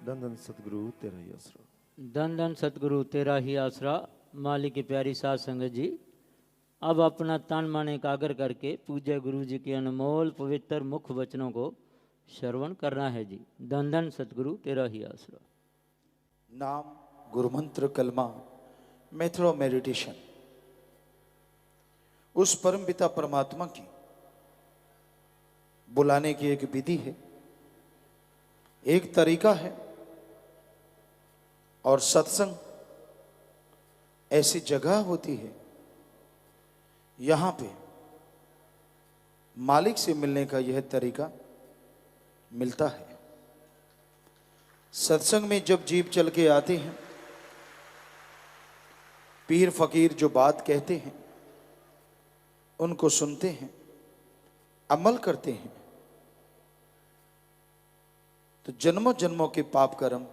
धन धन सतगुरु तेरा ही आसरा। धन धन सतगुरु तेरा ही आसरा। मालिक की प्यारी साध संगत जी, अब अपना तन मन एकाग्र करके पूज्य गुरु जी के अनमोल पवित्र मुख वचनों को श्रवण करना है जी। धन धन सतगुरु तेरा ही आसरा। नाम गुरु मंत्र कलमा मेथड ऑफ मेडिटेशन। उस परम पिता परमात्मा की बुलाने की एक विधि है, एक तरीका है। और सत्संग ऐसी जगह होती है, यहां पे मालिक से मिलने का यह तरीका मिलता है। सत्संग में जब जीव चल के आते हैं, पीर फकीर जो बात कहते हैं उनको सुनते हैं, अमल करते हैं, तो जन्मों जन्मों के पाप कर्म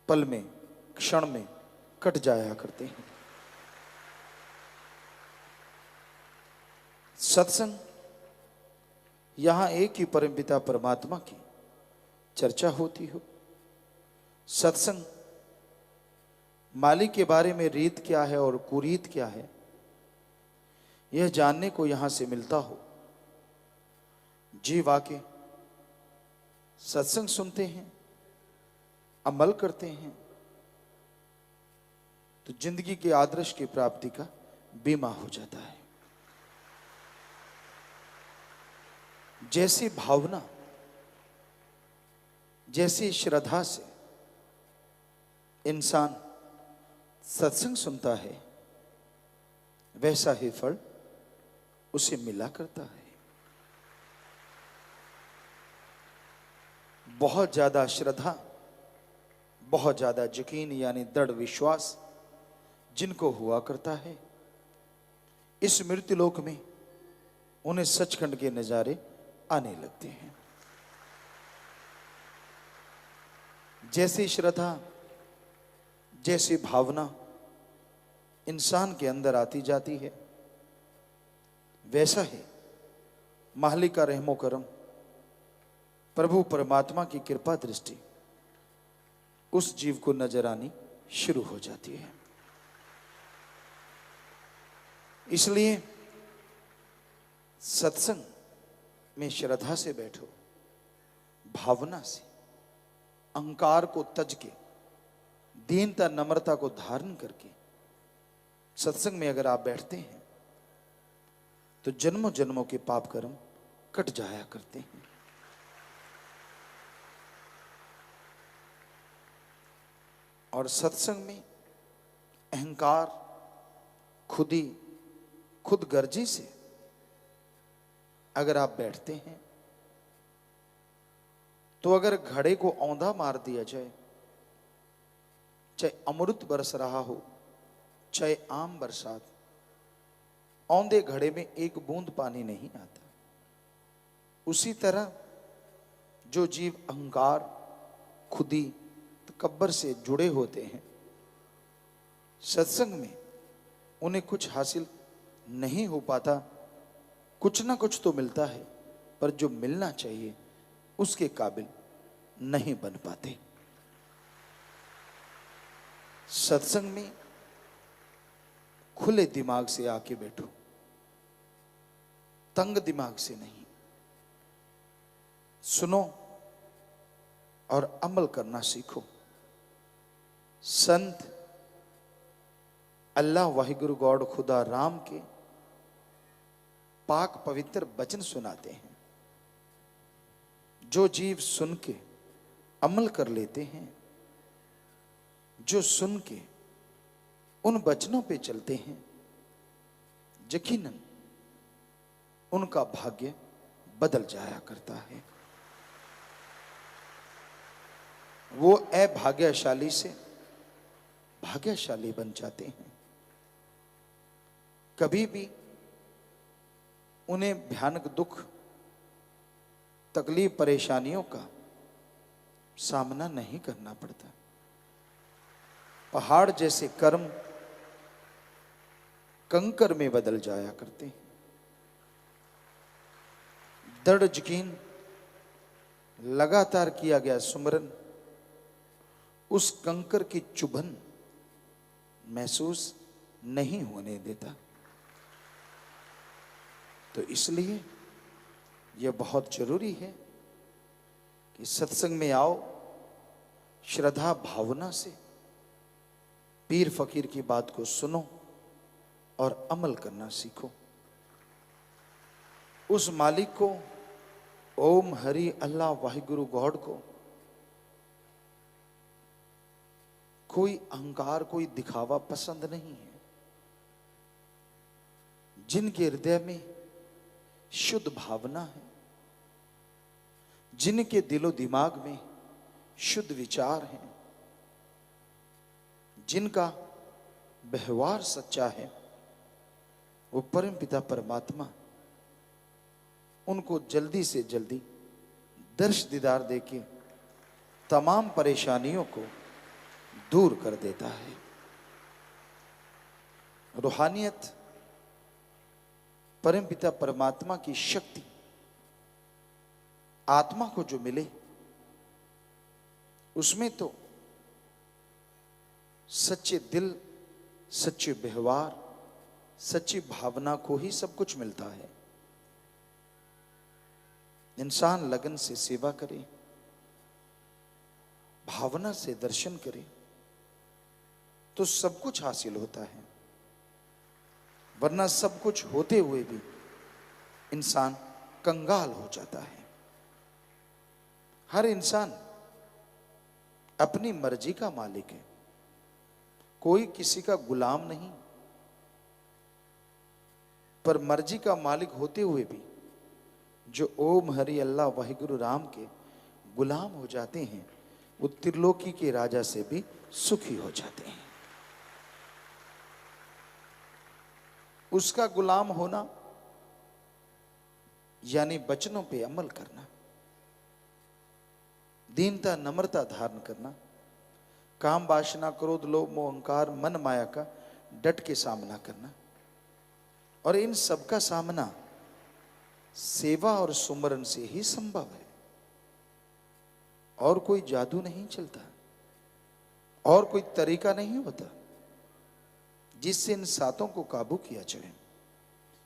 पल में क्षण में कट जाया करते हैं। सत्संग यहां एक ही परमपिता परमात्मा की चर्चा होती हो। सत्संग मालिक के बारे में रीत क्या है और कुरीत क्या है, यह जानने को यहां से मिलता हो। जीव आके सत्संग सुनते हैं, अमल करते हैं, तो जिंदगी के आदर्श की प्राप्ति का बीमा हो जाता है। जैसी भावना, जैसी श्रद्धा से इंसान सत्संग सुनता है, वैसा ही फल उसे मिला करता है। बहुत ज्यादा श्रद्धा, बहुत ज्यादा यकीन यानी दृढ़ विश्वास जिनको हुआ करता है, इस मृत्यु लोक में उन्हें सचखंड के नजारे आने लगते हैं। जैसी श्रद्धा, जैसी भावना इंसान के अंदर आती जाती है, वैसा ही मालिक का रहमो करम, प्रभु परमात्मा की कृपा दृष्टि उस जीव को नजर आनी शुरू हो जाती है। इसलिए सत्संग में श्रद्धा से बैठो, भावना से, अहंकार को तज के, दीनता नम्रता को धारण करके सत्संग में अगर आप बैठते हैं तो जन्मों जन्मों के पाप कर्म कट जाया करते हैं। और सत्संग में अहंकार, खुद गर्जी से अगर आप बैठते हैं तो अगर घड़े को औंधा मार दिया जाए, चाहे अमृत बरस रहा हो, चाहे आम बरसात, औंधे घड़े में एक बूंद पानी नहीं आता। उसी तरह जो जीव अहंकार, खुदी, तकब्बर से जुड़े होते हैं, सत्संग में उन्हें कुछ हासिल नहीं हो पाता। कुछ ना कुछ तो मिलता है, पर जो मिलना चाहिए उसके काबिल नहीं बन पाते। सत्संग में खुले दिमाग से आके बैठो, तंग दिमाग से नहीं। सुनो और अमल करना सीखो। संत अल्लाह वाहिगुरु गॉड खुदा राम के पाक पवित्र वचन सुनाते हैं। जो जीव सुन के अमल कर लेते हैं, जो सुन के उन वचनों पे चलते हैं, यकीनन उनका भाग्य बदल जाया करता है। वो अभाग्यशाली से भाग्यशाली बन जाते हैं। कभी भी उन्हें भयानक दुख, तकलीफ, परेशानियों का सामना नहीं करना पड़ता। पहाड़ जैसे कर्म कंकर में बदल जाया करते हैं। दृढ़ यकीन, लगातार किया गया सुमरन उस कंकर की चुभन महसूस नहीं होने देता। तो इसलिए यह बहुत जरूरी है कि सत्संग में आओ, श्रद्धा भावना से पीर फकीर की बात को सुनो और अमल करना सीखो। उस मालिक को, ओम हरि अल्लाह वाहिगुरु गॉड को कोई अहंकार, कोई दिखावा पसंद नहीं है। जिनके हृदय में शुद्ध भावना है, जिनके दिलो दिमाग में शुद्ध विचार है, जिनका व्यवहार सच्चा है, वो परम पिता परमात्मा उनको जल्दी से जल्दी दर्श दीदार देके तमाम परेशानियों को दूर कर देता है। रूहानियत, परम पिता परमात्मा की शक्ति आत्मा को जो मिले, उसमें तो सच्चे दिल, सच्चे व्यवहार, सच्ची भावना को ही सब कुछ मिलता है। इंसान लगन से सेवा करे, भावना से दर्शन करे, तो सब कुछ हासिल होता है। वरना सब कुछ होते हुए भी इंसान कंगाल हो जाता है। हर इंसान अपनी मर्जी का मालिक है, कोई किसी का गुलाम नहीं। पर मर्जी का मालिक होते हुए भी जो ओम हरि अल्लाह वाहिगुरु राम के गुलाम हो जाते हैं, वो त्रिलोकी के राजा से भी सुखी हो जाते हैं। उसका गुलाम होना यानी वचनों पे अमल करना, दीनता नम्रता धारण करना, काम वासना क्रोध लोभ मोह अहंकार मन माया का डट के सामना करना। और इन सब का सामना सेवा और सुमरन से ही संभव है। और कोई जादू नहीं चलता, और कोई तरीका नहीं होता जिससे इन सातों को काबू किया जाए।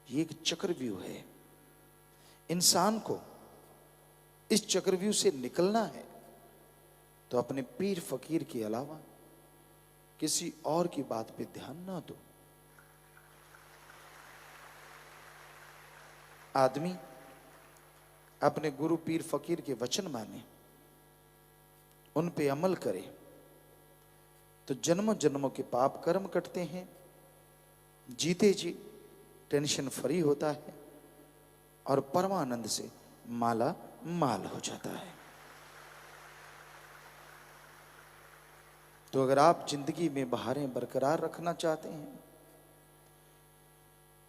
ये एक चक्रव्यूह है। इंसान को इस चक्रव्यूह से निकलना है तो अपने पीर फकीर के अलावा किसी और की बात पे ध्यान ना दो। आदमी अपने गुरु पीर फकीर के वचन माने, उन पे अमल करे, तो जन्मों जन्मों के पाप कर्म कटते हैं, जीते जी टेंशन फ्री होता है और परमानंद से माला माल हो जाता है। तो अगर आप जिंदगी में बहारें बरकरार रखना चाहते हैं,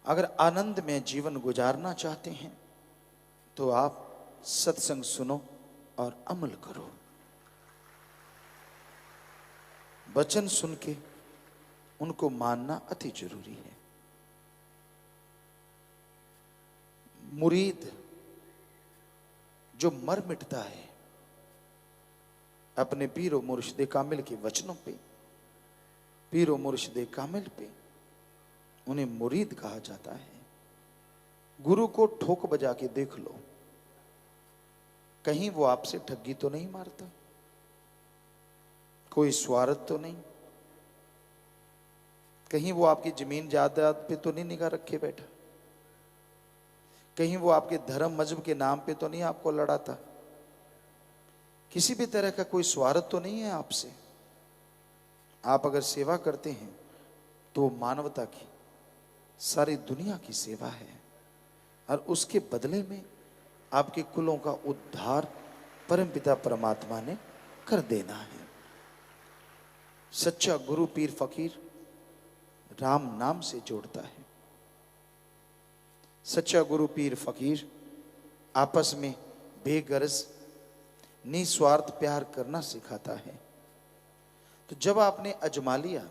अगर आनंद में जीवन गुजारना चाहते हैं, तो आप सत्संग सुनो और अमल करो। वचन सुन के उनको मानना अति जरूरी है। मुरीद जो मर मिटता है अपने पीर और मुर्शिद कामिल के वचनों पे, पीर और मुर्शिद कामिल पे, उन्हें मुरीद कहा जाता है। गुरु को ठोक बजा के देख लो, कहीं वो आपसे ठगी तो नहीं मारता, कोई स्वार्थ तो नहीं, कहीं वो आपकी जमीन जायदाद पे तो नहीं निगाह रखे बैठा, कहीं वो आपके धर्म मजहब के नाम पे तो नहीं आपको लड़ाता, किसी भी तरह का कोई स्वार्थ तो नहीं है आपसे। आप अगर सेवा करते हैं तो मानवता की, सारी दुनिया की सेवा है, और उसके बदले में आपके कुलों का उद्धार परमपिता परमात्मा ने कर देना है। सच्चा गुरु पीर फकीर राम नाम से जोड़ता है। सच्चा गुरु पीर फकीर आपस में बेगरज निस्वार्थ प्यार करना सिखाता है। तो जब आपने अजमा लिया,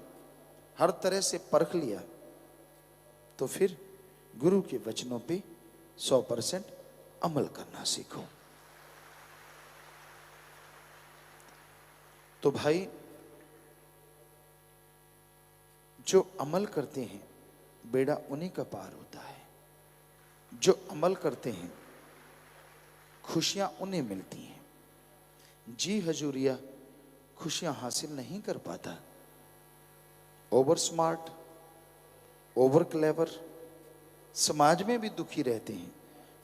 हर तरह से परख लिया, तो फिर गुरु के वचनों पे 100% अमल करना सीखो। तो भाई, जो अमल करते हैं बेड़ा उन्हीं का पार होता है। जो अमल करते हैं खुशियां उन्हें मिलती हैं। जी हजूरिया खुशियां हासिल नहीं कर पाता। ओवर स्मार्ट, ओवर क्लेवर, समाज में भी दुखी रहते हैं,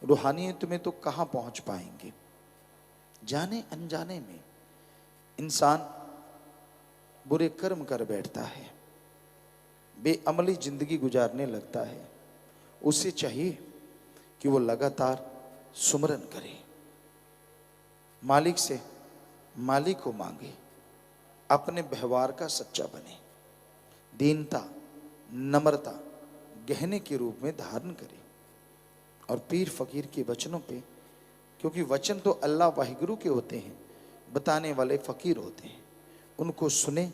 रूहानियत में तो कहां पहुंच पाएंगे। जाने अनजाने में इंसान बुरे कर्म कर बैठता है, बेअमली जिंदगी गुजारने लगता है। उसे चाहिए कि वो लगातार सुमरन करे, मालिक से मालिक को मांगे, अपने व्यवहार का सच्चा बने, दीनता नम्रता गहने के रूप में धारण करे और पीर फकीर के वचनों पे, क्योंकि वचन तो अल्लाह वाहिगुरु के होते हैं, बताने वाले फकीर होते हैं, उनको सुने,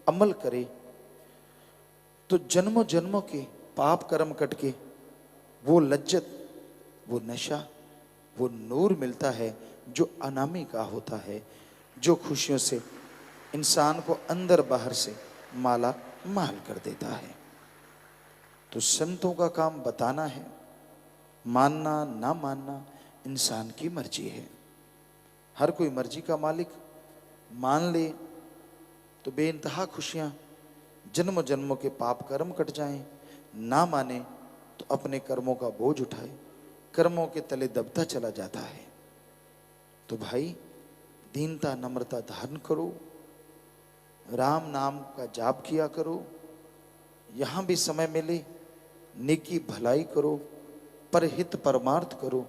अमल करे तो जन्मों जन्मों के पाप कर्म कट के वो लज्जत, वो नशा, वो नूर मिलता है जो अनामी का होता है, जो खुशियों से इंसान को अंदर बाहर से माला माल कर देता है। तो संतों का काम बताना है, मानना ना मानना इंसान की मर्जी है। हर कोई मर्जी का मालिक, मान ले तो बेइंतहा खुशियां, जन्म जन्मों के पाप कर्म कट जाएं, ना माने तो अपने कर्मों का बोझ उठाए, कर्मों के तले दबता चला जाता है। तो भाई दीनता नम्रता धारण करो, राम नाम का जाप किया करो, यहाँ भी समय मिले नेकी भलाई करो, परहित परमार्थ करो।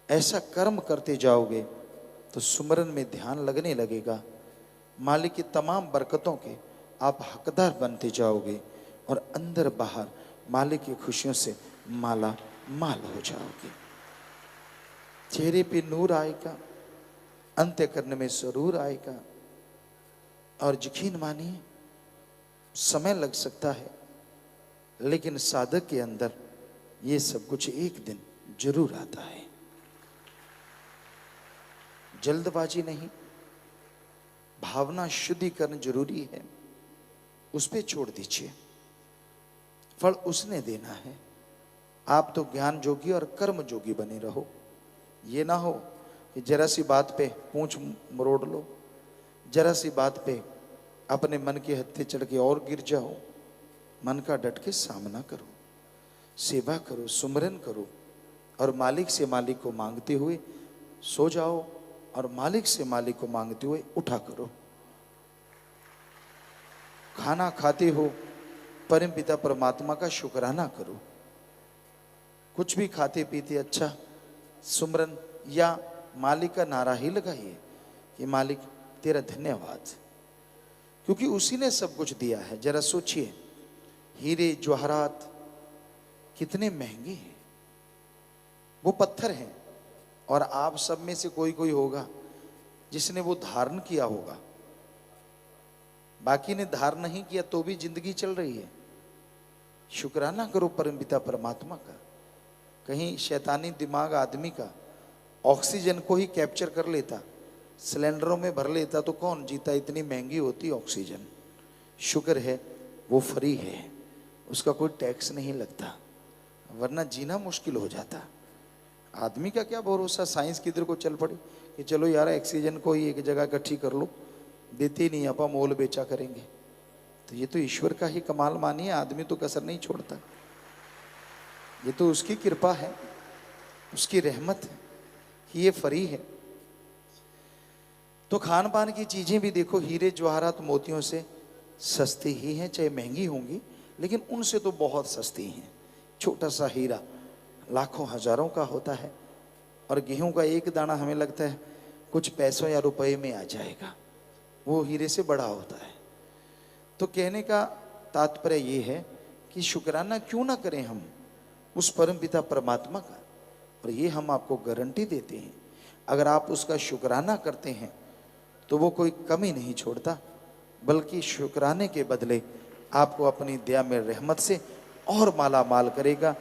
ऐसा कर्म करते जाओगे तो सुमरन में ध्यान लगने लगेगा, मालिक की तमाम बरकतों के आप हकदार बनते जाओगे और अंदर बाहर मालिक की खुशियों से माला माल हो जाओगे। चेहरे पे नूर आएगा, अंत्य करने में जरूर आएगा। और यकीन मानिए समय लग सकता है, लेकिन साधक के अंदर ये सब कुछ एक दिन जरूर आता है। जल्दबाजी नहीं, भावना शुद्धिकरण जरूरी है, उस पे छोड़ दीजिए, फल उसने देना है। आप तो ज्ञान जोगी और कर्म जोगी बने रहो। ये ना हो कि जरा सी बात पे पूंछ मरोड़ लो, जरा सी बात पे अपने मन के हत्थे चढ़ के और गिर जाओ। मन का डट के सामना करो, सेवा करो, सुमरन करो और मालिक से मालिक को मांगते हुए सो जाओ और मालिक से मालिक को मांगते हुए उठा करो। खाना खाते हो परम पिता परमात्मा का शुक्राना करो। कुछ भी खाते पीते अच्छा सुमरन या मालिक का नारा ही लगाइए कि मालिक तेरा धन्यवाद, क्योंकि उसी ने सब कुछ दिया है। जरा सोचिए, हीरे जवाहरात कितने महंगे हैं, वो पत्थर हैं और आप सब में से कोई कोई होगा जिसने वो धारण किया होगा, बाकी ने धारण नहीं किया तो भी जिंदगी चल रही है। शुक्राना करो परम पिता परमात्मा का। कहीं शैतानी दिमाग आदमी का ऑक्सीजन को ही कैप्चर कर लेता, सिलेंडरों में भर लेता तो कौन जीता, इतनी महंगी होती ऑक्सीजन। शुक्र है वो फ्री है, उसका कोई टैक्स नहीं लगता, वरना जीना मुश्किल हो जाता। आदमी का क्या भरोसा, साइंस किधर को चल पड़ी कि चलो यार ऑक्सीजन को ही एक जगह इकट्ठी कर लो, देते नहीं अपा मोल बेचा करेंगे। तो ये तो ईश्वर का ही कमाल मानिए, आदमी तो कसर नहीं छोड़ता, ये तो उसकी कृपा है, उसकी रहमत है कि ये फ्री है। तो खान पान की चीजें भी देखो, हीरे जवाहरात मोतियों से सस्ती ही हैं, चाहे महंगी होंगी लेकिन उनसे तो बहुत सस्ती हैं। छोटा सा हीरा लाखों हजारों का होता है और गेहूं का एक दाना हमें लगता है कुछ पैसों या रुपए में आ जाएगा, वो हीरे से बड़ा होता है। तो कहने का तात्पर्य ये है कि शुक्राना क्यों ना करें हम उस परम पिता परमात्मा का। और ये हम आपको गारंटी देते हैं, अगर आप उसका शुक्राना करते हैं तो वो कोई कमी नहीं छोड़ता, बल्कि शुक्राने के बदले आपको अपनी दया में रहमत से और माला माल करेगा।